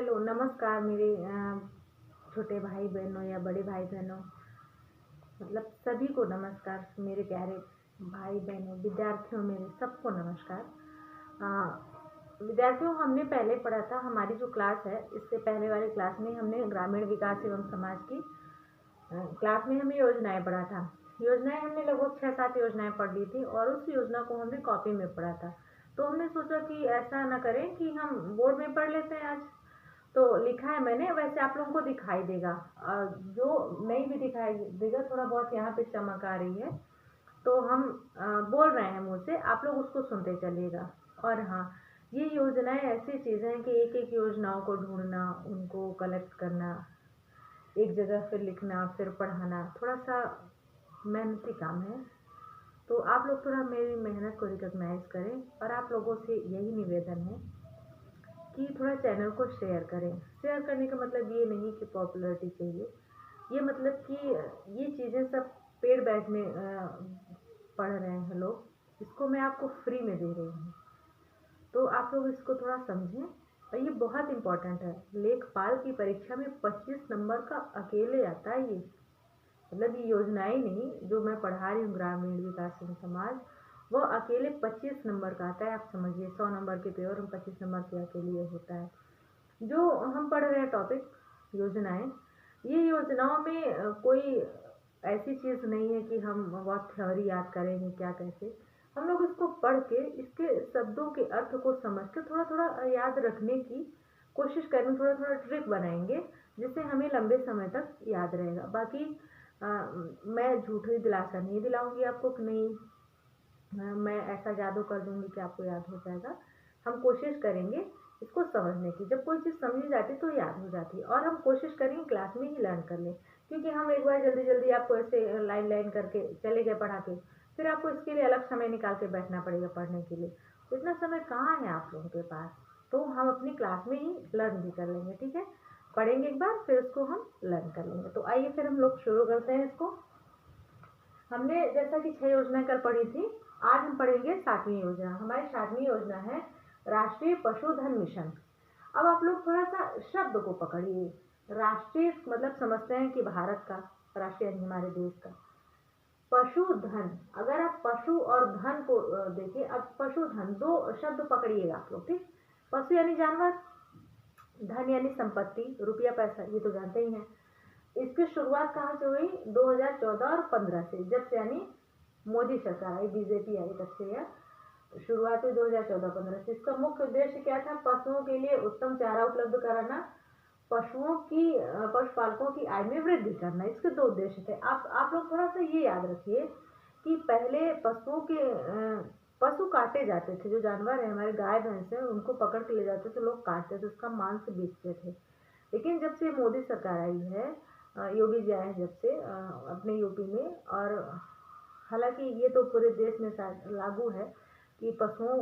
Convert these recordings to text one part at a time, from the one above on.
Hello नमस्कार मेरे छोटे भाई बहनों या बड़े भाई बहनों, मतलब सभी को नमस्कार। मेरे प्यारे भाई बहनों, विद्यार्थियों, मेरे सबको नमस्कार। विद्यार्थियों, हमने पहले पढ़ा था, हमारी जो क्लास है इससे पहले वाली क्लास में हमने ग्रामीण विकास एवं समाज की क्लास में हमें योजनाएं पढ़ा था। योजनाएं हमने लगभग 6-7 योजनाएं पढ़ ली थी और उस योजना को हमने कॉपी में पढ़ा था। तो हमने सोचा कि ऐसा ना करें कि हम बोर्ड में पढ़ लेते हैं आज। तो लिखा है मैंने, वैसे आप लोगों को दिखाई देगा। जो नहीं भी दिखाई देगा, थोड़ा बहुत यहाँ पे चमक आ रही है, तो हम बोल रहे हैं मुंह से, आप लोग उसको सुनते चलिएगा। और हाँ, ये योजनाएं ऐसी चीज़ें हैं कि एक एक योजनाओं को ढूंढना, उनको कलेक्ट करना, एक जगह फिर लिखना, फिर पढ़ाना, थोड़ा सा मेहनती काम है। तो आप लोग थोड़ा मेरी मेहनत को रिकॉग्नाइज करें और आप लोगों से यही निवेदन है कि थोड़ा चैनल को शेयर करें। शेयर करने का मतलब ये नहीं कि पॉपुलैरिटी चाहिए, ये मतलब कि ये चीज़ें सब पेड बैच में पढ़ रहे हैं लोग, इसको मैं आपको फ्री में दे रही हूँ। तो आप लोग इसको थोड़ा समझें और ये बहुत इम्पोर्टेंट है। लेखपाल की परीक्षा में 25 नंबर का अकेले आता है ये, मतलब ये योजनाएं नहीं जो मैं पढ़ा रही हूँ ग्रामीण विकास एवं समाज, वो अकेले 25 नंबर का आता है। आप समझिए 100 नंबर के पेपर में 25 नंबर के अकेले होता है। जो हम पढ़ रहे हैं टॉपिक योजनाएं, ये योजनाओं में कोई ऐसी चीज़ नहीं है कि हम बहुत थ्योरी याद करेंगे क्या कैसे। हम लोग इसको पढ़ के इसके शब्दों के अर्थ को समझ के थोड़ा थोड़ा याद रखने की कोशिश करेंगे, थोड़ा थोड़ा ट्रिक बनाएंगे जिससे हमें लंबे समय तक याद रहेगा। बाकी मैं झूठी दिलासा नहीं दिलाऊंगी आपको कि नहीं मैं ऐसा जादू कर दूंगी कि आपको याद हो जाएगा। हम कोशिश करेंगे इसको समझने की। जब कोई चीज़ समझी जाती है तो याद हो जाती है, और हम कोशिश करेंगे क्लास में ही लर्न कर लें, क्योंकि हम एक बार जल्दी जल्दी आपको ऐसे लाइन लाइन करके चले गए पढ़ा के, फिर आपको इसके लिए अलग समय निकाल के बैठना पड़ेगा पढ़ने के लिए। तो इतना समय कहाँ है आप लोगों के पास, तो हम अपनी क्लास में ही लर्न भी कर लेंगे। ठीक है, पढ़ेंगे एक बार फिर उसको हम लर्न कर लेंगे। तो आइए फिर हम लोग शुरू करते हैं इसको। हमने जैसा कि 6 योजना कल पढ़ी थी, आज हम पढ़ेंगे 7वीं योजना। हमारी 7वीं योजना है राष्ट्रीय पशुधन मिशन। अब आप लोग थोड़ा सा शब्द को पकड़िए। राष्ट्रीय मतलब समझते हैं कि भारत का, राष्ट्रीय यानी हमारे देश का। पशुधन, अगर आप पशु और धन को देखिए, अब पशुधन दो शब्द पकड़िएगा आप लोग। ठीक, पशु यानी जानवर, धन यानी संपत्ति, रुपया पैसा, ये तो जानते ही हैं। इसकी शुरुआत कहाँ से हुई? 2014 और 15 से, जब से यानी मोदी सरकार आई, बीजेपी आई, तब से यह शुरुआत हुई 2014-15 से। इसका मुख्य उद्देश्य क्या था? पशुओं के लिए उत्तम चारा उपलब्ध कराना, पशुओं की पशुपालकों की आय में वृद्धि करना। इसके दो उद्देश्य थे। आप लोग थोड़ा सा ये याद रखिए कि पहले पशुओं के पशु काटे जाते थे। जो जानवर है हमारे, गाय भैंस है, उनको पकड़ के ले जाते थे लोग, काटते थे, उसका मांस बेचते थे। लेकिन जब से मोदी सरकार आई है, योगी जी आए हैं जब से अपने यूपी में, और हालांकि ये तो पूरे देश में लागू है कि पशुओं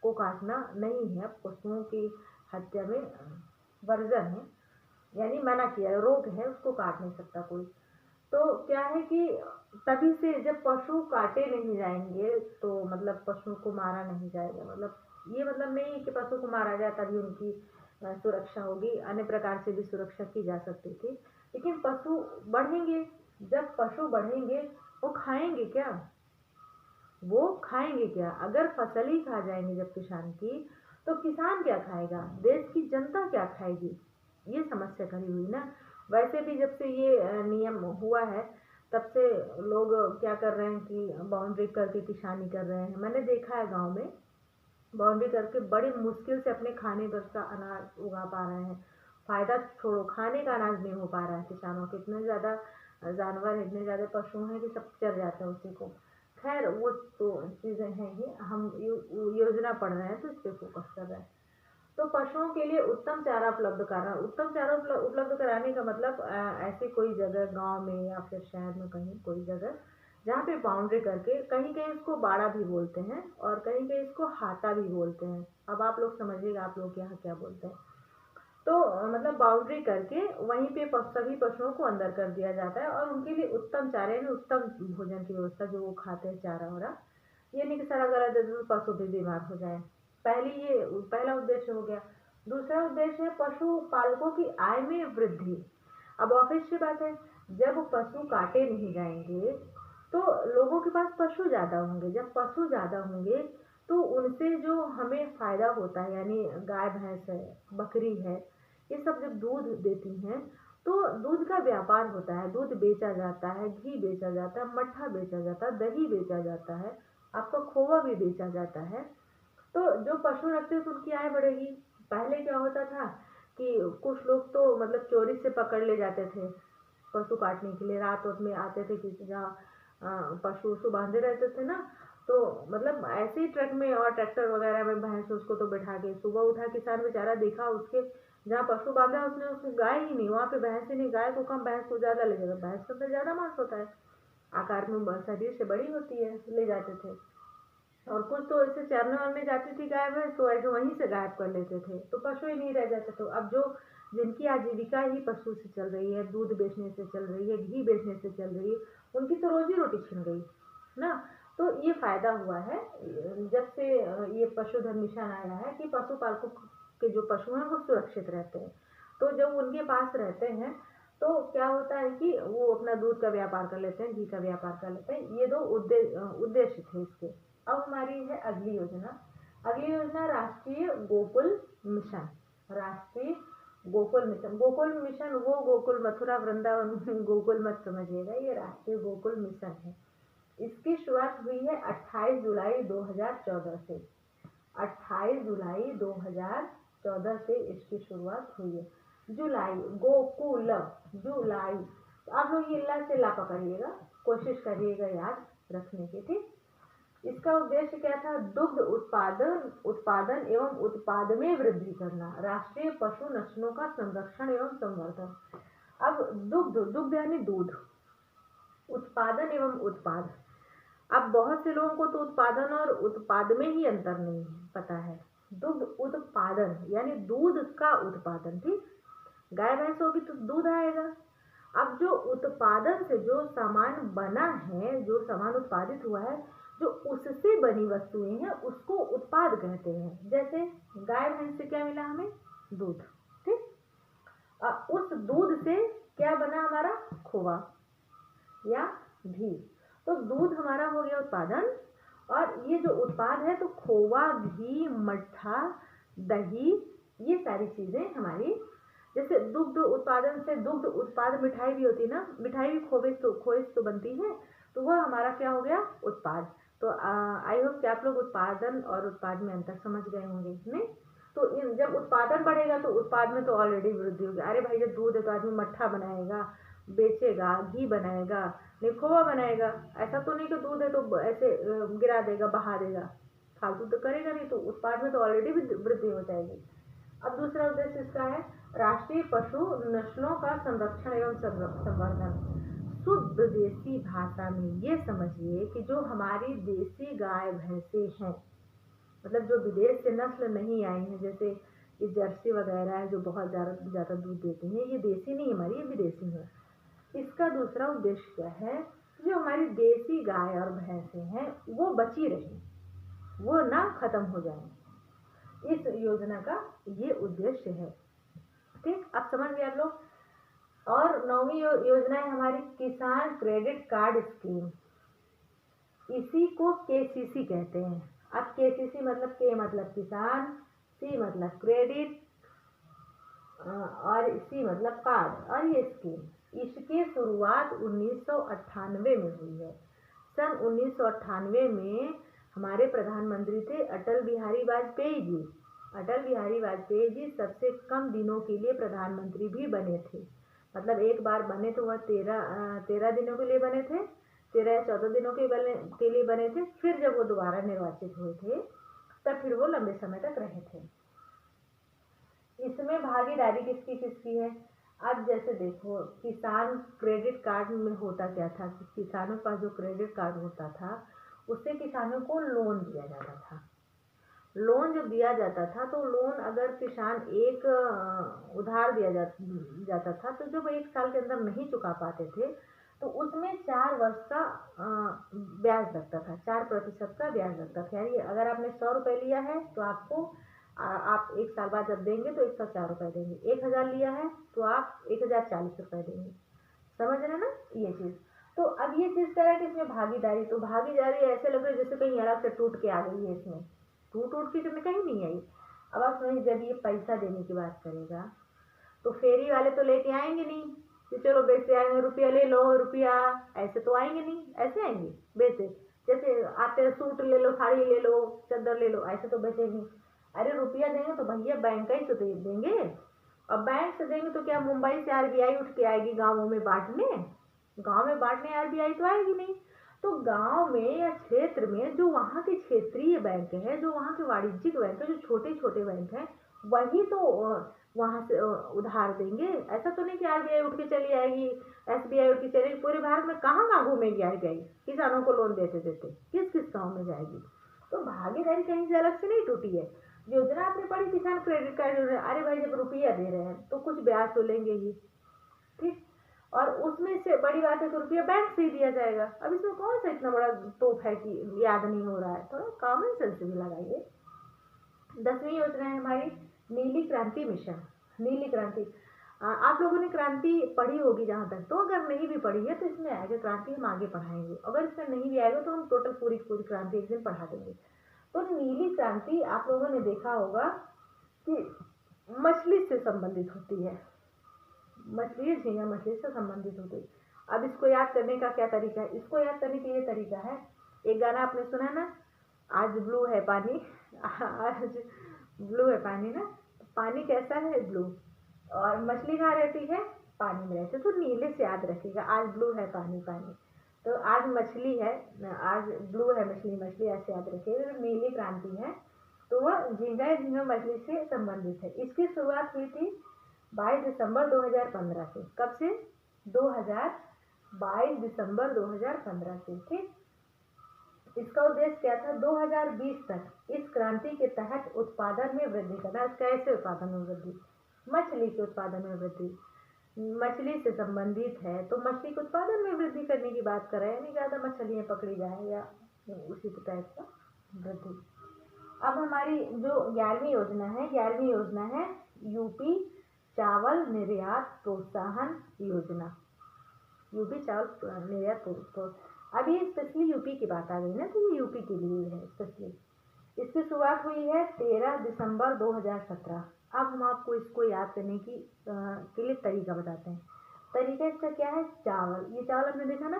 को काटना नहीं है, पशुओं की हत्या में वर्जन है, यानी मना किया, रोक है, उसको काट नहीं सकता कोई। तो क्या है कि तभी से जब पशु काटे नहीं जाएंगे तो मतलब पशु को मारा नहीं जाएगा, मतलब ये मतलब नहीं है कि पशु को मारा जाए तभी उनकी सुरक्षा होगी, अन्य प्रकार से भी सुरक्षा की जा सकती थी। लेकिन पशु बढ़ेंगे, जब पशु बढ़ेंगे वो खाएंगे क्या? वो खाएंगे क्या? अगर फसल ही खा जाएंगे जब किसान की, तो किसान क्या खाएगा? देश की जनता क्या खाएगी? ये समस्या खड़ी हुई ना। वैसे भी जब से ये नियम हुआ है तब से लोग क्या कर रहे हैं कि बाउंड्री करके किसानी कर रहे हैं। मैंने देखा है गांव में बाउंड्री करके बड़ी मुश्किल से अपने खाने भर का अनाज उगा पा रहे हैं। फायदा छोड़ो, खाने का अनाज नहीं हो पा रहा है किसानों के। इतने ज़्यादा जानवर हैं, इतने ज़्यादा पशु हैं कि सब चर जाते हैं उसी को। खैर वो तो चीज़ें हैं ही, हम योजना पढ़ रहे हैं तो इस पर फोकस कर रहे हैं। तो पशुओं के लिए उत्तम चारा उपलब्ध कराना। उत्तम चारा उपलब्ध कराने का मतलब ऐसी कोई जगह गांव में या फिर शहर में कहीं कोई जगह जहाँ पे बाउंड्री करके, कहीं कहीं इसको बाड़ा भी बोलते हैं और कहीं कहीं इसको हाता भी बोलते हैं। अब आप लोग समझिएगा आप लोग यहाँ क्या बोलते हैं। तो मतलब बाउंड्री करके वहीं पे सभी पशुओं को अंदर कर दिया जाता है और उनके लिए उत्तम चारे में उत्तम भोजन की व्यवस्था, जो वो खाते हैं चारा वारा, ये नहीं कि सारा गलत दे दो तो पशु भी बीमार हो जाए। पहला उद्देश्य हो गया। दूसरा उद्देश्य है पशु पालकों की आय में वृद्धि। अब ऑब्वियस सी बात है, जब पशु काटे नहीं जाएंगे तो लोगों के पास पशु ज़्यादा होंगे। जब पशु ज़्यादा होंगे तो उनसे जो हमें फ़ायदा होता है, यानी गाय भैंस है, बकरी है, ये सब जब दूध देती हैं तो दूध का व्यापार होता है, दूध बेचा जाता है, घी बेचा जाता है, मट्ठा बेचा जाता है, दही बेचा जाता है, आपका खोवा भी बेचा जाता है। तो जो पशु रखते हैं तो उनकी आय बढ़ेगी। पहले क्या होता था कि कुछ लोग तो मतलब चोरी से पकड़ ले जाते थे पशु काटने के लिए, रात वक्त में आते थे किसी जहाँ पशु वशु बांधे रहते थे ना, तो मतलब ऐसे ही ट्रक में और ट्रैक्टर वगैरह में भैंस उसको तो बैठा के सुबह उठा, किसान बेचारा देखा उसके जहाँ पशु बांधा उसने उसको गाय ही नहीं, वहाँ पे भैंस ही नहीं, गाय को कम भैंस को ज़्यादा ले जाता, भैंस के अंदर ज़्यादा मांस होता है, आकार में शरीर से बड़ी होती है, ले जाते थे। और कुछ तो ऐसे चरने वरने जाती थी गाय भैंस तो ऐसे वहीं से गायब कर लेते थे, तो पशु ही नहीं रह जाते। तो अब जो जिनकी आजीविका ही पशु से चल रही है, दूध बेचने से चल रही है, घी बेचने से चल रही है, उनकी तो रोजी रोटी छिन गई ना। तो ये फायदा हुआ है जब से ये पशुधन मिशन आया है कि पशुपालकों के जो पशु हैं वो सुरक्षित रहते हैं। तो जब उनके पास रहते हैं तो क्या होता है कि वो अपना दूध का व्यापार कर लेते हैं, घी का व्यापार कर लेते हैं। ये दो उद्देश्य थे इसके। अब हमारी है अगली योजना। अगली योजना राष्ट्रीय गोकुल मिशन। राष्ट्रीय गोकुल मिशन, गोकुल मिशन वो गोकुल मथुरा वृंदावन गोकुल मत समझिएगा, ये राष्ट्रीय गोकुल मिशन है। इसकी शुरुआत हुई है 28 जुलाई 2014 से। 28 जुलाई 2014 से इसकी शुरुआत हुई है। जुलाई, गोकुल, जुलाई। तो आप लोग ये ला से ला पकड़िएगा, कोशिश करिएगा याद रखने की, ठीक। इसका उद्देश्य क्या था? दुग्ध उत्पादन एवं उत्पाद में वृद्धि करना, राष्ट्रीय पशु नस्लों का संरक्षण एवं संवर्धन। अब दुग्ध यानी दूध, उत्पादन एवं उत्पाद। अब बहुत से लोगों को तो उत्पादन और उत्पाद में ही अंतर नहीं पता है। दुग्ध उत्पादन यानी दूध का उत्पादन, ठीक। गाय भैंस होगी तो दूध आएगा। अब जो उत्पादन से जो सामान बना है, जो सामान उत्पादित हुआ है, जो उससे बनी वस्तुएं हैं, उसको उत्पाद कहते हैं। जैसे गाय भैंस से क्या मिला हमें? दूध, ठीक। उस दूध से क्या बना हमारा? खोवा या घी। तो दूध हमारा हो गया उत्पादन, और ये जो उत्पाद है तो खोवा, घी, मट्ठा, दही, ये सारी चीजें हमारी। जैसे दुग्ध उत्पादन से दुग्ध उत्पाद मिठाई भी होती है ना, मिठाई भी खोए से तो बनती है, तो वह हमारा क्या हो गया? उत्पाद। तो आई होप कि आप लोग उत्पादन और उत्पाद में अंतर समझ गए होंगे, नहीं? तो जब उत्पादन बढ़ेगा तो उत्पाद में तो ऑलरेडी वृद्धि होगी। अरे भाई जब दूध है तो आदमी मट्ठा बनाएगा, बेचेगा, घी बनाएगा, नहीं खोआ बनाएगा। ऐसा तो नहीं कि दूध है तो ऐसे गिरा देगा, बहा देगा, फालतू तो करेगा नहीं। तो उत्पाद में तो ऑलरेडी वृद्धि हो जाएगी। अब दूसरा उद्देश्य इसका है राष्ट्रीय पशु नस्लों का संरक्षण एवं संवर्धन। शुद्ध देसी भाषा में ये समझिए कि जो हमारी देसी गाय भैंसे हैं, मतलब जो विदेश से नस्ल नहीं आई हैं, जैसे ये जर्सी वगैरह है जो बहुत ज़्यादा दूध देती हैं, ये देसी नहीं हमारी, ये विदेशी है। इसका दूसरा उद्देश्य क्या है? जो हमारी देसी गाय और भैंसे हैं वो बची रहें, वो ना खत्म हो जाए। इस योजना का ये उद्देश्य है, ठीक। अब समझ गए आप लोग। और 9वीं योजना है हमारी किसान क्रेडिट कार्ड स्कीम। इसी को केसीसी कहते हैं। अब केसीसी मतलब के मतलब किसान, सी मतलब क्रेडिट, और सी मतलब कार्ड, और ये स्कीम। इसकी शुरुआत 1998 में हुई है। सन 1998 में हमारे प्रधानमंत्री थे अटल बिहारी वाजपेयी जी। अटल बिहारी वाजपेयी जी सबसे कम दिनों के लिए प्रधानमंत्री भी बने थे। मतलब एक बार बने तो वह 13 दिनों के लिए बने थे, 13 या 14 दिनों के लिए बने थे। फिर जब वो दोबारा निर्वाचित हुए थे तब फिर वो लंबे समय तक रहे थे। इसमें भागीदारी किसकी किसकी है? अब जैसे देखो, किसान क्रेडिट कार्ड में होता क्या था कि किसानों का जो क्रेडिट कार्ड होता था उससे किसानों को लोन दिया जाता था। लोन जब दिया जाता था तो लोन अगर किसान एक उधार दिया जाता था, तो जब 1 साल के अंदर नहीं चुका पाते थे तो उसमें 4 वर्ष का ब्याज लगता था, 4% का ब्याज लगता था। यानी अगर आपने 100 रुपये लिया है तो आपको आप 1 साल बाद जब देंगे तो 104 रुपये देंगे। 1000 लिया है तो आप 1040 रुपये देंगे। समझ रहे हैं ना ये चीज़। तो अब ये चीज़ कह रहा है कि इसमें भागीदारी, तो भागीदारी ऐसे लग रही है जैसे कहीं अलग से टूट के आ गई है, इसमें टूट के तो कहीं नहीं आई। अब आप समझिए, जब ये पैसा देने की बात करेगा तो फेरी वाले तो लेके आएंगे नहीं कि चलो बेचे आएंगे, रुपया ले लो रुपया, ऐसे तो आएंगे नहीं। ऐसे आएंगे बेचे, जैसे आते हैं सूट ले लो, साड़ी ले लो, चादर ले लो, ऐसे तो बेचेंगे। अरे रुपया देंगे तो भैया बैंक का ही तो देंगे। अब बैंक से देंगे तो क्या मुंबई से आरबीआई उठ के आएगी गाँवों में बांटने? गाँव में बांटने आरबीआई तो आएगी नहीं। तो गांव में या क्षेत्र में जो वहाँ के क्षेत्रीय बैंक है, जो वहाँ के वाणिज्यिक बैंक है, जो छोटे छोटे बैंक हैं, वही तो वहाँ से उधार देंगे। ऐसा तो नहीं कि आरबीआई उठ के चली आएगी, एसबीआई उठ के चलेगी। पूरे भारत में कहाँ कहाँ घूमेगी आरबीआई किसानों को लोन देते देते, किस किस गाँव में जाएगी? तो भागीदारी कहीं से अलग से नहीं टूटी है। योजना आपने पढ़ी किसान क्रेडिट कार्ड योजना, अरे भाई जब रुपया दे रहे हैं तो कुछ ब्याज तो लेंगे ही, ठीक। और उसमें से बड़ी बात है कि रुपया बैंक से ही दिया जाएगा। अब इसमें कौन सा इतना बड़ा तोप है कि याद नहीं हो रहा है? थोड़ा कॉमन सेंस भी लगाइए। 10वीं योजना है हमारी नीली क्रांति मिशन। नीली क्रांति, आप लोगों ने क्रांति पढ़ी होगी जहाँ तक, तो अगर नहीं भी पढ़ी है तो इसमें आएगा क्रांति, हम आगे पढ़ाएंगे। अगर इसमें नहीं भी आएगा तो हम टोटल पूरी पूरी क्रांति एक दिन पढ़ा देंगे। तो नीली क्रांति आप लोगों ने देखा होगा कि मछली से संबंधित होती है, मछली झींगा मछली से संबंधित होती है। अब इसको याद करने का क्या तरीका है? इसको याद करने का ये तरीका है, एक गाना आपने सुना ना, आज ब्लू है पानी, आज ब्लू है पानी ना, पानी कैसा है? ब्लू। और मछली कहाँ रहती है? पानी में रहती है। तो नीले से याद रखिएगा, आज ब्लू है पानी पानी, तो आज मछली है, आज ब्लू है मछली मछली, ऐसे याद रखिएगा। तो नीली क्रांति है तो वह झींगा मछली से संबंधित है। इसकी शुरुआत हुई थी 22 दिसंबर 2015 से। कब से? 22 दिसंबर 2015 से, ठीक। इसका उद्देश्य क्या था? 2020 तक इस क्रांति के तहत उत्पादन में वृद्धि करना। कैसे उत्पादन में वृद्धि? मछली के उत्पादन में वृद्धि, मछली से संबंधित है तो मछली के उत्पादन में वृद्धि करने की बात कर रहे हैं, यानी ज़्यादा मछलियाँ पकड़ी जाए या उसी टाइप का वृद्धि। अब हमारी जो 11वीं योजना है, 11वीं योजना है यूपी चावल निर्यात प्रोत्साहन योजना। यूपी चावल निर्यात प्रोत्साहन, अब ये स्पेशली यूपी की बात आ गई ना, तो ये यूपी के लिए है स्पेशली। इसकी शुरुआत हुई है 13 दिसंबर 2017। अब हम आपको इसको याद करने की के लिए तरीका बताते हैं। तरीका इसका क्या है? चावल, ये चावल आपने देखा ना,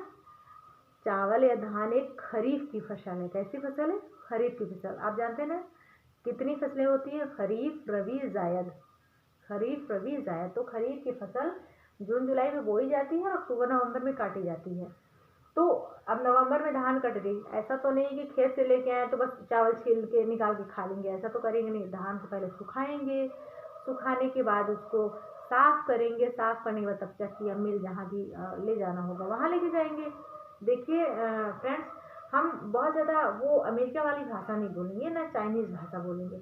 चावल या धान एक खरीफ की फसल है। कैसी फसल है? खरीफ की फसल। आप जानते हैं ना कितनी फसलें होती हैं? खरीफ, रबी, जायद। खरीफ, रबी, जायद। तो खरीफ की फसल जून जुलाई में बोई जाती है और अक्टूबर नवंबर में काटी जाती है। तो अब नवंबर में धान कट गई, ऐसा तो नहीं कि खेत से लेके आए तो बस चावल छील के निकाल के खा लेंगे, ऐसा तो करेंगे नहीं। धान को पहले सुखाएंगे, सुखाने के बाद उसको साफ करेंगे, साफ करने के बाद तब चक्की या मिल जहाँ भी ले जाना होगा वहाँ लेके जाएंगे। देखिए फ्रेंड्स, हम बहुत ज़्यादा वो अमेरिका वाली भाषा नहीं बोलेंगे ना चाइनीज़ भाषा बोलेंगे।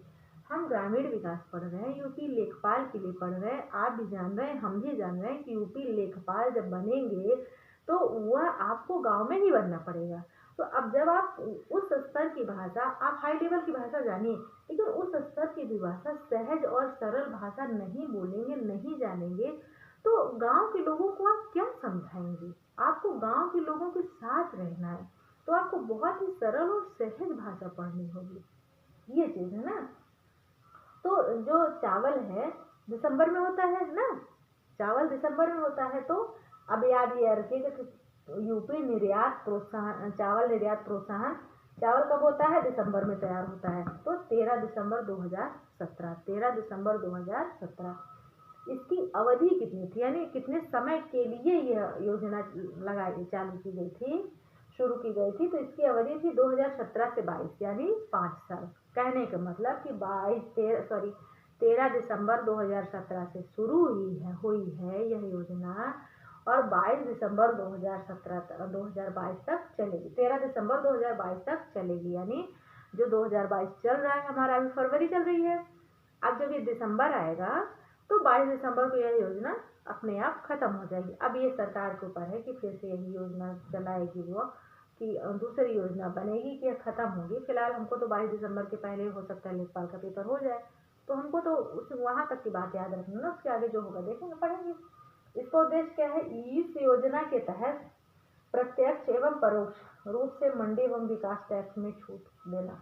हम ग्रामीण विकास पढ़ रहे हैं, यूपी लेखपाल के लिए पढ़ रहे हैं। आप भी जान रहे हैं, हम भी जान रहे हैं कि यूपी लेखपाल जब बनेंगे तो वह आपको गांव में ही बनना पड़ेगा। तो अब जब आप उस स्तर की भाषा, आप हाई लेवल की भाषा जानिए, लेकिन उस स्तर की भी भाषा सहज और सरल भाषा नहीं बोलेंगे, नहीं जानेंगे, तो गांव के लोगों को आप क्या समझाएंगे? आपको गांव के लोगों के साथ रहना है तो आपको बहुत ही सरल और सहज भाषा पढ़नी होगी, ये चीज़ है ना। तो जो चावल है दिसंबर में होता है ना, चावल दिसंबर में होता है। तो अब याद ये रखिएगा कि यूपी निर्यात प्रोत्साहन, चावल निर्यात प्रोत्साहन, चावल कब होता है? दिसंबर में तैयार होता है। तो 13 दिसंबर 2017, 13 दिसंबर 2017। इसकी अवधि कितनी थी, यानी कितने समय के लिए यह योजना चालू की गई थी, शुरू की गई थी? तो इसकी अवधि थी 2017 से 22, यानी 5 साल। कहने का मतलब कि 13 दिसंबर 2017 से शुरू हुई है यह योजना और 22 दिसंबर 2022 तक चलेगी। 13 दिसंबर 2022 तक चलेगी, यानी जो 2022 चल रहा है हमारा, अभी फरवरी चल रही है। अब जब ये दिसंबर आएगा तो 22 दिसंबर को यह योजना अपने आप खत्म हो जाएगी। अब ये सरकार के ऊपर है कि फिर से यही योजना चलाएगी वो, कि दूसरी योजना बनेगी कि खत्म होगी। फिलहाल हमको तो 22 दिसंबर के पहले हो सकता है लेखपाल का पेपर हो जाए, तो हमको तो उस वहाँ तक की बात याद रखना ना, उसके आगे जो होगा देखेंगे पढ़ेंगे। इसका उद्देश्य क्या है? इस योजना के तहत प्रत्यक्ष एवं परोक्ष रूप से मंडी एवं विकास टैक्स में छूट देना।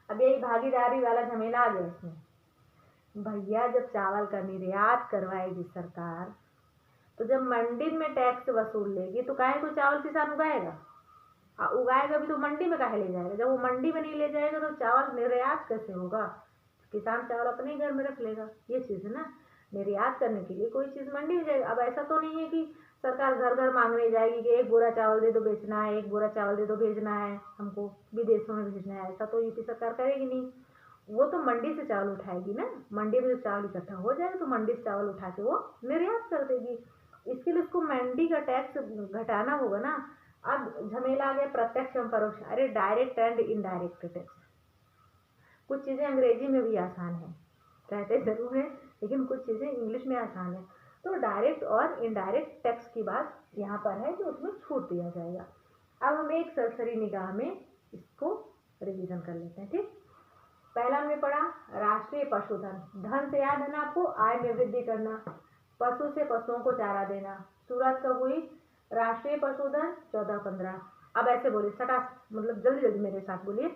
अब यही भागीदारी वाला झमेला आ गया इसमें। भैया जब चावल का निर्यात करवाएगी सरकार, तो जब मंडी में टैक्स वसूल लेगी तो काहे को चावल किसान उगाएगा? उगाएगा भी तो मंडी में काहे ले जाएगा? जब वो मंडी में नहीं ले जाएगा तो चावल निर्यात कैसे होगा? किसान चावल अपने घर में रख लेगा। ये चीज़ है ना, निर्यात करने के लिए कोई चीज़ मंडी में जाएगी। अब ऐसा तो नहीं है कि सरकार घर घर मांगने जाएगी कि एक बोरा चावल दे दो बेचना है, एक बोरा चावल दे दो भेजना है, हमको विदेशों में भेजना है। ऐसा तो यूपी सरकार करेगी नहीं। वो तो मंडी से चावल उठाएगी ना, मंडी में जब चावल इकट्ठा हो जाएगा तो मंडी से चावल उठा के वो निर्यात कर देगी। इसके लिए उसको मंडी का टैक्स घटाना होगा ना। अब झमेला आ गया प्रत्यक्ष एवं परोक्ष। अरे डायरेक्ट एंड इनडायरेक्ट टैक्स, कुछ चीज़ें अंग्रेजी में भी आसान है, कहते जरूर है लेकिन कुछ चीज़ें इंग्लिश में आसान है। तो डायरेक्ट और इनडायरेक्ट टैक्स की बात यहाँ पर है कि उसमें छूट दिया जाएगा। अब हम एक सरसरी निगाह में इसको रिवीजन कर लेते हैं। ठीक, पहला हमने पढ़ा राष्ट्रीय पशुधन। धन से याद है ना आपको, आय में वृद्धि करना, पशु से पशुओं को चारा देना। शुरुआत कब हुई? राष्ट्रीय पशुधन 1415। अब ऐसे बोलिए सटा, मतलब जल्दी जल्दी मेरे साथ बोलिए।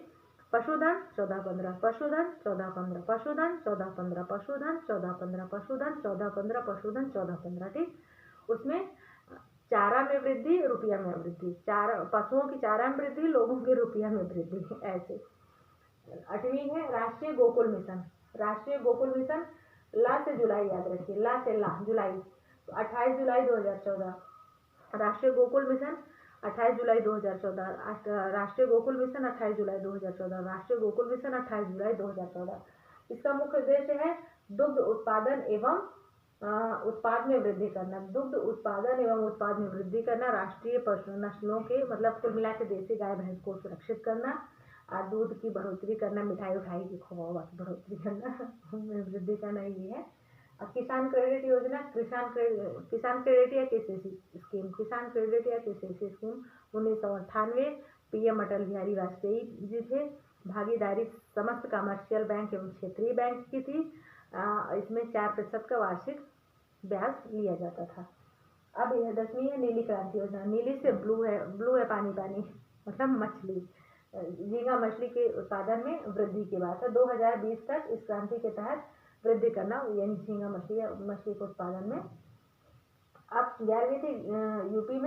पशुधन 1415, पशुधन 1415, पशुधन 1415, पशुधन 1415, पशुधन 1415, पशुधन 1415। ठीक, उसमें चारा में वृद्धि, रुपया में वृद्धि, चारा पशुओं की चारा में वृद्धि, लोगों की रुपया में वृद्धि, ऐसे। 8वीं है राष्ट्रीय गोकुल मिशन। राष्ट्रीय गोकुल मिशन, ला से जुलाई याद रखिए, ला से ला जुलाई, तो 28 जुलाई 2014 राष्ट्रीय गोकुल मिशन, 28 जुलाई 2014 राष्ट्रीय गोकुल मिशन, 28 जुलाई 2014 राष्ट्रीय गोकुल मिशन, 28 जुलाई 2014। इसका मुख्य उद्देश्य है दुग्ध उत्पादन एवं उत्पाद में वृद्धि करना। दुग्ध उत्पादन एवं उत्पाद में वृद्धि करना, राष्ट्रीय पशु नस्लों के मतलब कुल मिला के देसी गाय भैंस को सुरक्षित करना, और दूध की बढ़ोतरी करना, मिठाई उठाई की खोवा की बढ़ोतरी करना, वृद्धि करना, ये है। अब किसान क्रेडिट योजना, किसान क्रेडिट या केसीसी स्कीम, किसान क्रेडिट या KCC scheme 1998 PM Atal Bihari Vajpayee ji थे। भागीदारी समस्त कमर्शियल बैंक एवं क्षेत्रीय बैंक की थी। इसमें 4% का वार्षिक ब्याज लिया जाता था। अब यह 10वीं है नीली क्रांति योजना। नीली से ब्लू है पानी पानी, मतलब मछली, झींगा मछली के उत्पादन में वृद्धि की बात है। 2020 तक इस क्रांति के तहत वृद्धि करना, यानी झींगा मछली के उत्पादन में। अब 11वीं थी यूपी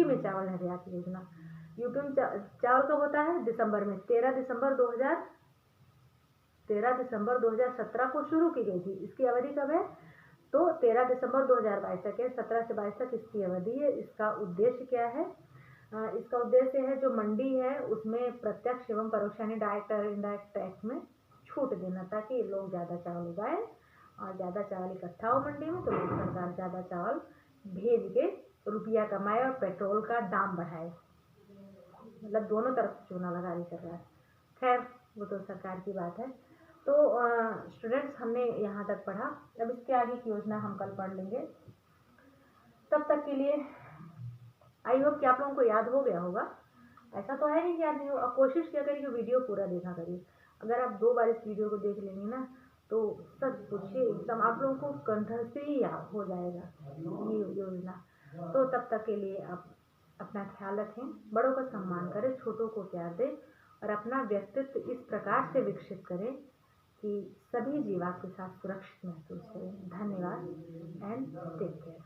में चावल निर्यात योजना। यूपी में चावल कब होता है? दिसंबर में, 13 दिसंबर 2017 को शुरू की गई थी। इसकी अवधि कब है? तो 13 दिसंबर 2022 तक है, 17 से 22 तक इसकी अवधि है। इसका उद्देश्य क्या है? इसका उद्देश्य है जो मंडी है उसमें प्रत्यक्ष एवं परोक्ष यानी डायरेक्ट और इनडायरेक्ट टैक्स में छूट देना, ताकि लोग ज़्यादा चावल उगाए और ज़्यादा चावल इकट्ठा हो मंडी में, तो सरकार ज़्यादा चावल भेज के रुपया कमाए और पेट्रोल का दाम बढ़ाए। मतलब दोनों तरफ चूना लगा रही सरकार। खैर वो तो सरकार की बात है। तो स्टूडेंट्स हमने यहाँ तक पढ़ा। अब इसके आगे की योजना हम कल पढ़ लेंगे। तब तक के लिए आई होप कि आप लोगों को याद हो गया होगा। ऐसा तो है नहीं कि याद नहीं हो। अब कोशिश किया करिए कि वीडियो पूरा देखा करिए। अगर आप 2 बार इस वीडियो को देख लेंगे ना तो सच पूछिए एकदम आप लोगों को कंठस्थ ही याद हो जाएगा ये योजना। तो तब तक के लिए आप अपना ख्याल रखें, बड़ों का सम्मान करें, छोटों को प्यार दें और अपना व्यक्तित्व इस प्रकार से विकसित करें कि सभी जीव आपके साथ सुरक्षित महसूस करें। धन्यवाद एंड टेक केयर।